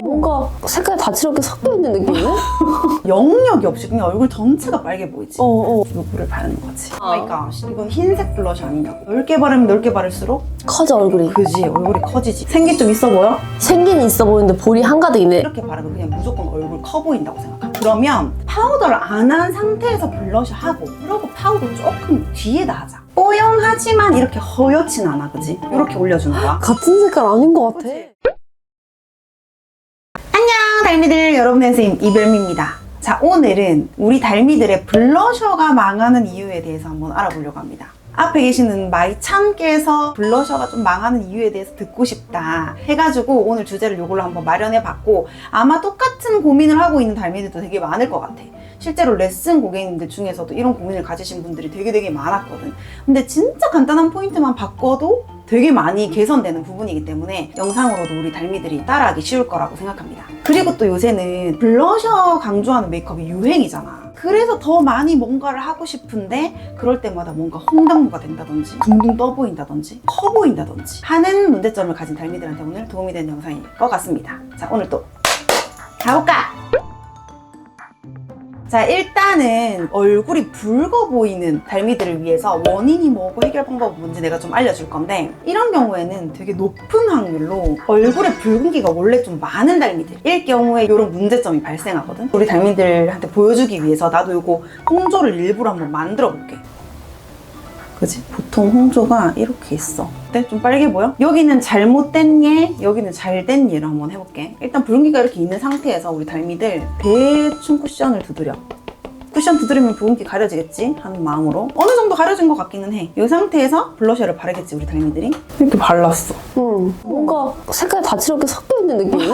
뭔가 색깔이 다채롭게 섞여있는 느낌이네? 영역이 없이 그냥 얼굴 전체가 빨개 보이지? 요거를 바르는 거지. 그러니까 이건 흰색 블러셔 아니냐고. 넓게 바르면 넓게 바를수록 커져 얼굴이. 그지, 얼굴이 커지지. 생기 좀 있어 보여? 생기는 있어 보이는데 볼이 한가득이네. 이렇게 바르면 그냥 무조건 얼굴 커 보인다고 생각해. 그러면 파우더를 안 한 상태에서 블러셔 하고, 그리고 파우더 조금 뒤에다 하자. 뽀용하지만 이렇게 허옇진 않아, 그지? 이렇게 올려주는 거야. 같은 색깔 아닌 것 같아. 안녕 달미들, 여러분의 선생님 이별미입니다. 자, 오늘은 우리 달미들의 블러셔가 망하는 이유에 대해서 한번 알아보려고 합니다. 앞에 계시는 마이참께서 블러셔가 좀 망하는 이유에 대해서 듣고 싶다 해가지고 오늘 주제를 이걸로 한번 마련해봤고, 아마 똑같은 고민을 하고 있는 달미들도 되게 많을 것 같아. 실제로 레슨 고객님들 중에서도 이런 고민을 가지신 분들이 되게 많았거든. 근데 진짜 간단한 포인트만 바꿔도 되게 많이 개선되는 부분이기 때문에 영상으로도 우리 달미들이 따라하기 쉬울 거라고 생각합니다. 그리고 또 요새는 블러셔 강조하는 메이크업이 유행이잖아. 그래서 더 많이 뭔가를 하고 싶은데 그럴 때마다 뭔가 홍당무가 된다든지 둥둥 떠 보인다든지 커 보인다든지 하는 문제점을 가진 달미들한테 오늘 도움이 되는 영상일 것 같습니다. 자, 오늘 또 가볼까? 자, 일단은 얼굴이 붉어 보이는 달미들을 위해서 원인이 뭐고 해결 방법은 뭔지 내가 좀 알려줄 건데, 이런 경우에는 되게 높은 확률로 얼굴에 붉은기가 원래 좀 많은 달미들일 경우에 이런 문제점이 발생하거든. 우리 달미들한테 보여주기 위해서 나도 이거 홍조를 일부러 한번 만들어 볼게. 그치? 보통 홍조가 이렇게 있어. 어때? 좀 빨개 보여? 여기는 잘못된 예, 여기는 잘된 예를 한번 해볼게. 일단 붉은기가 이렇게 있는 상태에서 우리 달미들 대충 쿠션을 두드려. 쿠션 두드리면 붉은기 가려지겠지? 하는 마음으로 어느 정도 가려진 것 같기는 해. 이 상태에서 블러셔를 바르겠지, 우리 달미들이. 이렇게 발랐어. 뭔가 색깔이 다채롭게 섞여있는 느낌이네?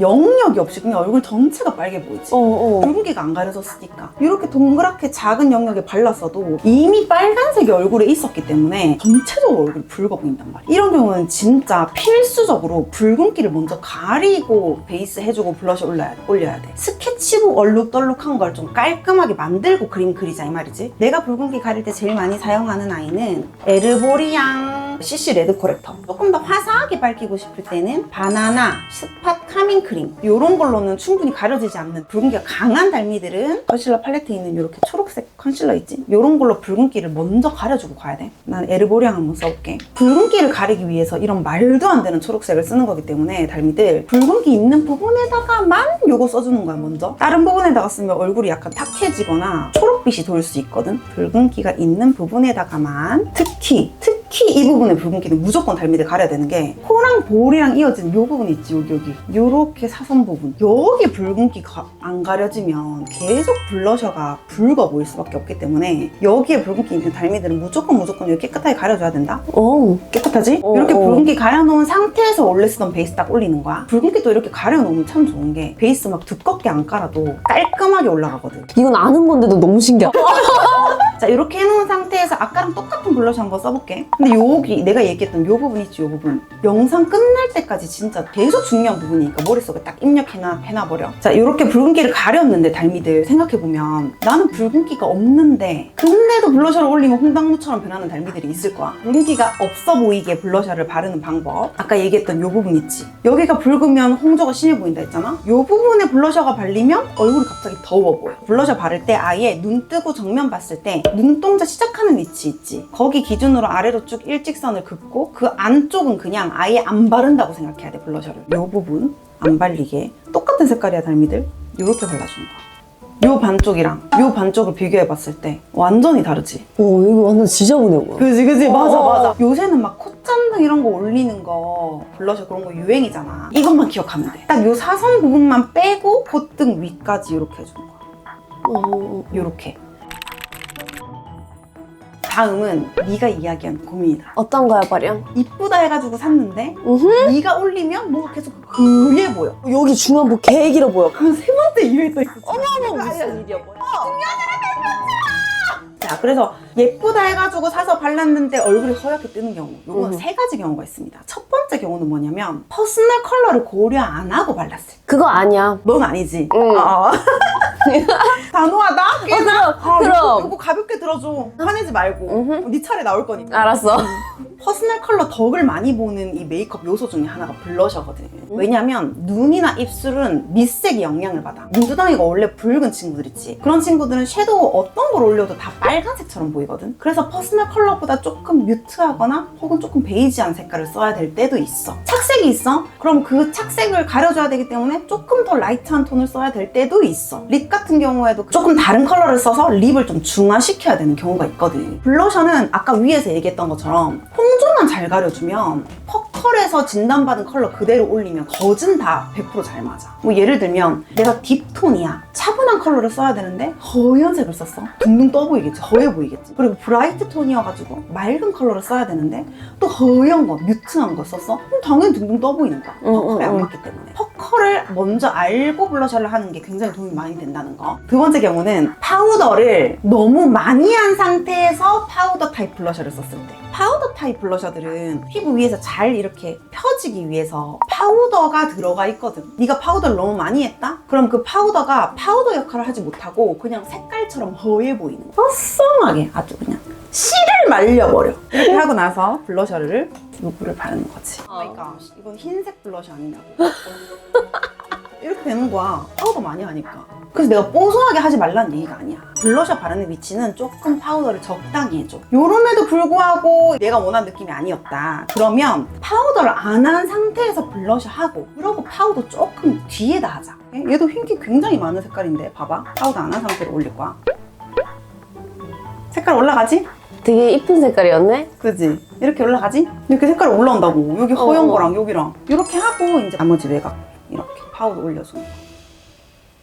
영역이 없이 그냥 얼굴 전체가 빨개 보이지? 붉은기가 안 가려졌으니까. 이렇게 동그랗게 작은 영역에 발랐어도 이미 빨간색이 얼굴에 있었기 때문에 전체적으로 얼굴이 붉어 보인단 말이야. 이런 경우는 진짜 필수적으로 붉은기를 먼저 가리고 베이스 해주고 블러셔 올려야 돼. 스케치북 얼룩덜룩한 걸 좀 깔끔하게 만들고 그림 그리자 이 말이지. 내가 붉은기 가릴 때 제일 많이 사용하는 아이는 에르보리앙 CC 레드 코렉터. 조금 더 화사하게 밝히고 싶을 때는 바나나 스팟 카밍 크림, 이런 걸로는 충분히 가려지지 않는, 붉은기가 강한 달미들은 컨실러 팔레트에 있는 이렇게 초록색 컨실러 있지? 이런 걸로 붉은기를 먼저 가려주고 가야 돼. 난 에르보리앙 한번 써볼게. 붉은기를 가리기 위해서 이런 말도 안 되는 초록색을 쓰는 거기 때문에 달미들 붉은기 있는 부분에다가만 요거 써주는 거야. 먼저 다른 부분에다가 쓰면 얼굴이 약간 탁해지거나 초록빛이 돌 수 있거든. 붉은기가 있는 부분에다가만, 특히 이 부분의 붉은기는 무조건 달미들 가려야 되는 게, 코랑 볼이랑 이어지는 요 부분 있지, 여기 요렇게 사선 부분, 여기 붉은기가 안 가려지면 계속 블러셔가 붉어 보일 수밖에 없기 때문에 여기에 붉은기 있는 달미들은 무조건 이렇게 깨끗하게 가려줘야 된다. 깨끗하지? 이렇게 붉은기 가려놓은 상태에서 원래 쓰던 베이스 딱 올리는 거야. 붉은기도 이렇게 가려놓으면 참 좋은 게 베이스 막 두껍게 안 깔아도 깔끔하게 올라가거든. 이건 아는 건데도 너무 신기하다. 자, 이렇게 해놓은 상태에서 아까랑 똑같은 블러셔 한번 써볼게. 근데 여기 내가 얘기했던 요 부분 있지, 요 부분. 영상 끝날 때까지 진짜 계속 중요한 부분이니까 머릿속에 딱 입력해놔버려. 자, 이렇게 붉은기를 가렸는데 달미들 생각해보면 나는 붉은기가 없는데 근데도 블러셔를 올리면 홍당무처럼 변하는 달미들이 있을 거야. 붉은기가 없어 보이게 블러셔를 바르는 방법. 아까 얘기했던 요 부분 있지. 여기가 붉으면 홍조가 심해 보인다 했잖아. 요 부분에 블러셔가 발리면 얼굴이 갑자기 더워 보여. 블러셔 바를 때 아예 눈 뜨고 정면 봤을 때 눈동자 시작하는 위치 있지? 거기 기준으로 아래로 쭉 일직선을 긋고 그 안쪽은 그냥 아예 안 바른다고 생각해야 돼, 블러셔를. 요 부분 안 발리게 똑같은 색깔이야, 달미들. 요렇게 발라주는 거야. 요 반쪽이랑 요 반쪽을 비교해봤을 때 완전히 다르지? 여기 완전 지저분해 보여. 그지 맞아. 요새는 막 콧잔등 이런 거 올리는 거, 블러셔 그런 거 유행이잖아. 이것만 기억하면 돼. 딱 요 사선 부분만 빼고 콧등 위까지 이렇게 해주는 거야. 요렇게. 다음은 네가 이야기한 고민이다. 어떤 거야, 발이랑? 이쁘다 해가지고 샀는데 네가 올리면 뭔가 계속 그게 보여. 여기 중안부 개 길어 보여. 그럼 세 번째 이유에 또 있어. 어머, 무슨 일이야, 뭐야. 자, 그래서 예쁘다 해가지고 사서 발랐는데 얼굴이 허옇게 뜨는 경우, 요거 세 가지 경우가 있습니다. 첫 번째 경우는 뭐냐면 퍼스널 컬러를 고려 안 하고 발랐을 때. 그거 아니야. 넌 아니지? 단호하다? 그럼. 이거 가볍게 들어줘. 화내지 말고. 네 차례 나올 거니까. 알았어. 퍼스널 컬러 덕을 많이 보는 이 메이크업 요소 중에 하나가 블러셔거든. 왜냐면 눈이나 입술은 밑색이 영향을 받아. 민주당이가 원래 붉은 친구들 있지. 그런 친구들은 섀도우 어떤 걸 올려도 다 빨간색처럼 보이거든. 그래서 퍼스널 컬러보다 조금 뮤트하거나 혹은 조금 베이지한 색깔을 써야 될 때도 있어. 착색이 있어? 그럼 그 착색을 가려줘야 되기 때문에 조금 더 라이트한 톤을 써야 될 때도 있어. 립 같은 경우에도 조금 다른 컬러를 써서 립을 좀 중화시켜야 되는 경우가 있거든. 블러셔는 아까 위에서 얘기했던 것처럼 홍조만 잘 가려주면 퍼컬에서 진단받은 컬러 그대로 올리면 겉은 다 100% 잘 맞아. 뭐 예를 들면 내가 딥톤이야. 차분한 컬러를 써야 되는데 허연 색을 썼어. 둥둥 떠 보이겠지. 허해 보이겠지. 그리고 브라이트 톤이어가지고 맑은 컬러를 써야 되는데 또 허연 거, 뮤트한 거 썼어? 그럼 당연히 둥둥 떠 보이는 거야. 퍼컬에 안 맞기 때문에. 퍼컬을 먼저 알고 블러셔를 하는 게 굉장히 도움이 많이 된다는 거. 두 번째 경우는 파우더를 너무 많이 한 상태에서 파우더 타입 블러셔를 썼을 때. 파우더 타입 블러셔들은 피부 위에서 잘 이렇게 펴지기 위해서 파우더가 들어가 있거든. 네가 파우더를 너무 많이 했다? 그럼 그 파우더가 파우더 역할을 하지 못하고 그냥 색깔처럼 허해 보이는 거야. 뽀송하게 아주 그냥 씨를 말려버려. 이렇게 하고 나서 블러셔를 누구를 바르는 거지. 그러니까 이건 흰색 블러셔 아니냐고. 이렇게 되는 거야. 파우더 많이 하니까. 그래서 내가 뽀송하게 하지 말라는 얘기가 아니야. 블러셔 바르는 위치는 조금 파우더를 적당히 해줘. 요럼에도 불구하고 내가 원하는 느낌이 아니었다. 그러면 파우더를 안 한 상태에서 블러셔 하고 그러고 파우더 조금 뒤에다 하자. 얘도 흰기 굉장히 많은 색깔인데 봐봐. 파우더 안 한 상태로 올릴 거야. 색깔 올라가지? 되게 이쁜 색깔이었네? 그지? 이렇게 올라가지? 이렇게 색깔이 올라온다고. 여기 허연 거랑 여기랑 이렇게 하고 이제 나머지 외곽 이렇게 파우더 올려주는 거야.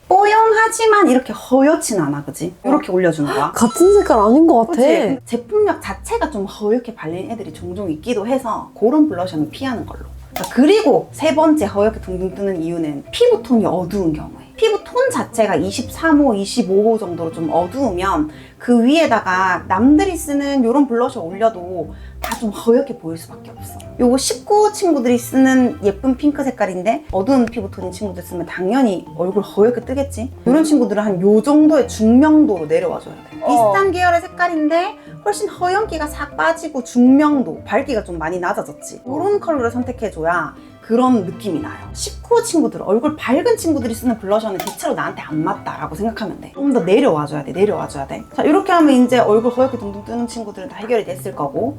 뽀용하지만 이렇게 허옇진 않아, 그지? 이렇게 올려주는 거야. 같은 색깔 아닌 것 같아. 그치? 제품력 자체가 좀 허옇게 발린 애들이 종종 있기도 해서 그런 블러셔는 피하는 걸로. 그리고 세 번째 허옇게 둥둥 뜨는 이유는 피부톤이 어두운 경우에. 피부톤 자체가 23호, 25호 정도로 좀 어두우면 그 위에다가 남들이 쓰는 이런 블러셔 올려도 다 좀 허옇게 보일 수밖에 없어. 요거 19호 친구들이 쓰는 예쁜 핑크 색깔인데 어두운 피부톤인 친구들 쓰면 당연히 얼굴 허옇게 뜨겠지? 이런 친구들은 한 요 정도의 중명도로 내려와줘야 돼. 비슷한 계열의 색깔인데 훨씬 허연기가 싹 빠지고 중명도, 밝기가 좀 많이 낮아졌지. 이런 컬러를 선택해줘야 그런 느낌이 나요. 19호 친구들, 얼굴 밝은 친구들이 쓰는 블러셔는 대체로 나한테 안 맞다라고 생각하면 돼. 좀 더 내려와줘야 돼, 내려와줘야 돼. 자, 이렇게 하면 이제 얼굴 허옇게 둥둥 뜨는 친구들은 다 해결이 됐을 거고.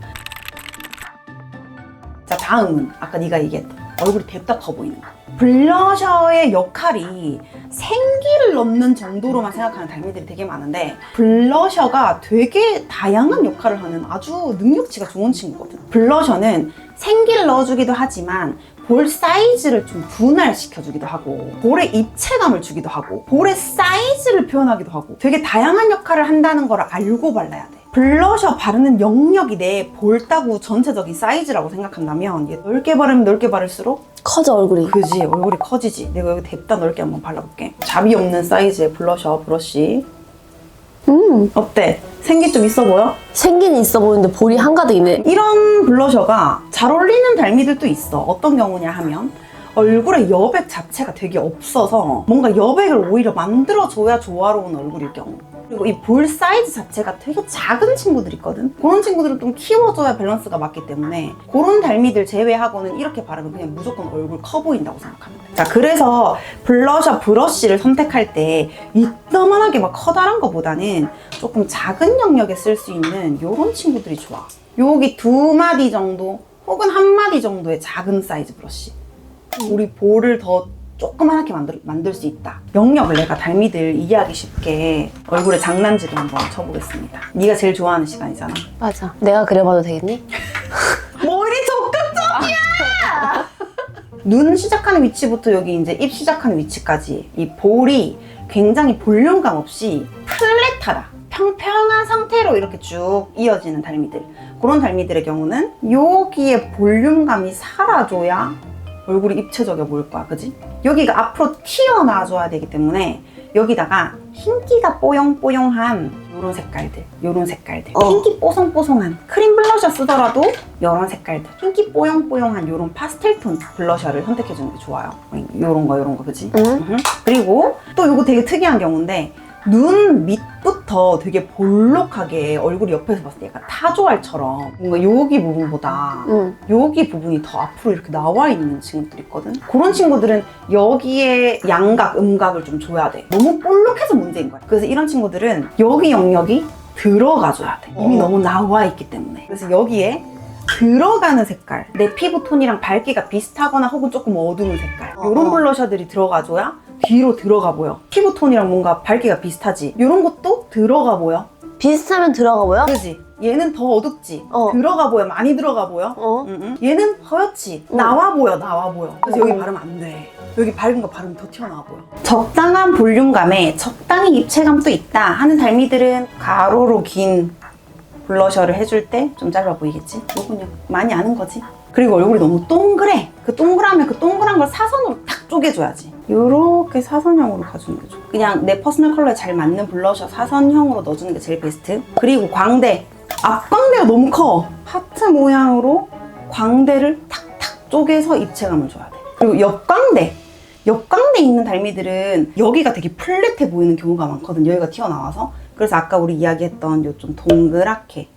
자, 다음은 아까 네가 얘기했던 얼굴이 냅다 커 보이는 거. 블러셔의 역할이 생기를 넣는 정도로만 생각하는 달미들이 되게 많은데 블러셔가 되게 다양한 역할을 하는 아주 능력치가 좋은 친구거든. 블러셔는 생기를 넣어주기도 하지만 볼 사이즈를 좀 분할시켜주기도 하고 볼에 입체감을 주기도 하고 볼의 사이즈를 표현하기도 하고 되게 다양한 역할을 한다는 걸 알고 발라야 돼. 블러셔 바르는 영역이 내 볼따구 전체적인 사이즈라고 생각한다면 얘 넓게 바르면 넓게 바를수록 커져 얼굴이. 그지, 얼굴이 커지지. 내가 여기 냅다 넓게 한번 발라볼게. 잡이 없는 사이즈의 블러셔 브러쉬. 어때? 생기 좀 있어 보여? 생기는 있어 보이는데 볼이 한가득이네. 이런 블러셔가 잘 어울리는 달미들도 있어. 어떤 경우냐 하면 얼굴에 여백 자체가 되게 없어서 뭔가 여백을 오히려 만들어줘야 조화로운 얼굴일 경우. 그리고 이 볼 사이즈 자체가 되게 작은 친구들 있거든? 그런 친구들은 좀 키워줘야 밸런스가 맞기 때문에 그런 달미들 제외하고는 이렇게 바르면 그냥 무조건 얼굴 커 보인다고 생각하면 돼. 자, 그래서 블러셔 브러쉬를 선택할 때 이따만하게 막 커다란 거보다는 조금 작은 영역에 쓸 수 있는 이런 친구들이 좋아. 여기 2마디 정도 혹은 1마디 정도의 작은 사이즈 브러쉬. 우리 볼을 더 조그맣게 만들 수 있다. 영역을 내가 달미들 이해하기 쉽게 얼굴에 장난질을 한번 쳐보겠습니다. 네가 제일 좋아하는 시간이잖아. 맞아. 내가 그려봐도 되겠니? 머리 적극적이야! 눈 시작하는 위치부터 여기 이제 입 시작하는 위치까지 이 볼이 굉장히 볼륨감 없이 플랫하다. 평평한 상태로 이렇게 쭉 이어지는 달미들. 그런 달미들의 경우는 여기에 볼륨감이 사라져야 얼굴이 입체적이어 보일 거야, 그지? 여기가 앞으로 튀어나와줘야 되기 때문에 여기다가 흰기가 뽀용뽀용한 요런 색깔들, 요런 색깔들. 흰기 뽀송뽀송한 크림 블러셔 쓰더라도 요런 색깔들. 흰기 뽀용뽀용한 요런 파스텔톤 블러셔를 선택해주는 게 좋아요. 요런 거, 그지? 그리고 또 요거 되게 특이한 경우인데 눈 밑부터 되게 볼록하게 얼굴이 옆에서 봤을 때 약간 타조알처럼 뭔가 여기 부분보다 여기 부분이 더 앞으로 이렇게 나와 있는 친구들 있거든. 그런 친구들은 여기에 양각, 음각을 좀 줘야 돼. 너무 볼록해서 문제인 거야. 그래서 이런 친구들은 여기 영역이 들어가줘야 돼. 이미 너무 나와 있기 때문에. 그래서 여기에 들어가는 색깔, 내 피부 톤이랑 밝기가 비슷하거나 혹은 조금 어두운 색깔, 이런 블러셔들이 들어가줘야 뒤로 들어가 보여. 피부 톤이랑 뭔가 밝기가 비슷하지? 이런 것도 들어가 보여. 비슷하면 들어가 보여? 그지? 얘는 더 어둡지? 들어가 보여. 많이 들어가 보여. 얘는 허옇지? 나와 보여. 나와 보여. 그래서 여기 바르면 안 돼. 여기 밝은 거 바르면 더 튀어나와 보여. 적당한 볼륨감에 적당히 입체감도 있다 하는 달미들은 가로로 긴 블러셔를 해줄 때 좀 짧아 보이겠지? 요건 많이 아는 거지? 그리고 얼굴이 너무 동그래. 그 동그라면 그 동그란 걸 사선으로 탁 쪼개줘야지. 요렇게 사선형으로 가주는 게 좋아. 그냥 내 퍼스널 컬러에 잘 맞는 블러셔 사선형으로 넣어주는 게 제일 베스트. 그리고 광대. 앞광대가 너무 커. 하트 모양으로 광대를 탁탁 쪼개서 입체감을 줘야 돼. 그리고 옆광대. 옆광대 있는 달미들은 여기가 되게 플랫해 보이는 경우가 많거든. 여기가 튀어나와서. 그래서 아까 우리 이야기했던 요 좀 동그랗게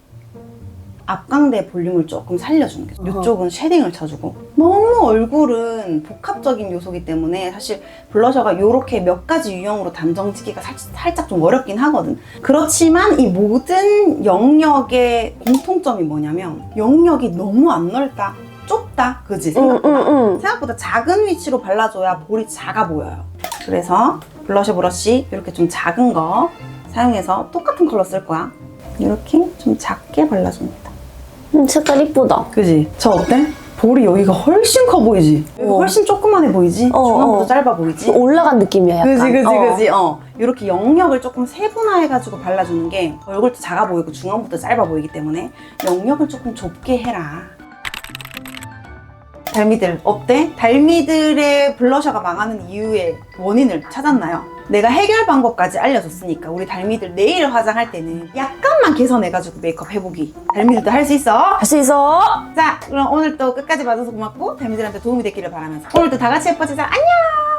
앞광대 볼륨을 조금 살려주는 게 좋아. 이쪽은 쉐딩을 쳐주고. 너무 얼굴은 복합적인 요소기 때문에 사실 블러셔가 이렇게 몇 가지 유형으로 단정짓기가 살짝 좀 어렵긴 하거든. 그렇지만 이 모든 영역의 공통점이 뭐냐면 영역이 너무 안 넓다, 좁다, 그지? 생각보다 작은 위치로 발라줘야 볼이 작아 보여요. 그래서 블러셔 브러쉬 이렇게 좀 작은 거 사용해서 똑같은 컬러 쓸 거야. 이렇게 좀 작게 발라줍니다. 색깔 이쁘다. 그지? 저 어때? 볼이 여기가 훨씬 커 보이지? 여기가 훨씬 조그만해 보이지? 중앙부터 짧아 보이지? 올라간 느낌이야, 약간. 그지. 이렇게 영역을 조금 세분화해가지고 발라주는 게 얼굴도 작아 보이고 중앙부터 짧아 보이기 때문에 영역을 조금 좁게 해라. 달미들 어때? 달미들의 블러셔가 망하는 이유의 원인을 찾았나요? 내가 해결 방법까지 알려줬으니까 우리 달미들 내일 화장할 때는 약간만 개선해가지고 메이크업 해보기. 달미들도 할 수 있어? 할 수 있어. 자, 그럼 오늘 또 끝까지 봐줘서 고맙고 달미들한테 도움이 됐기를 바라면서 오늘도 다 같이 예뻐지자. 안녕!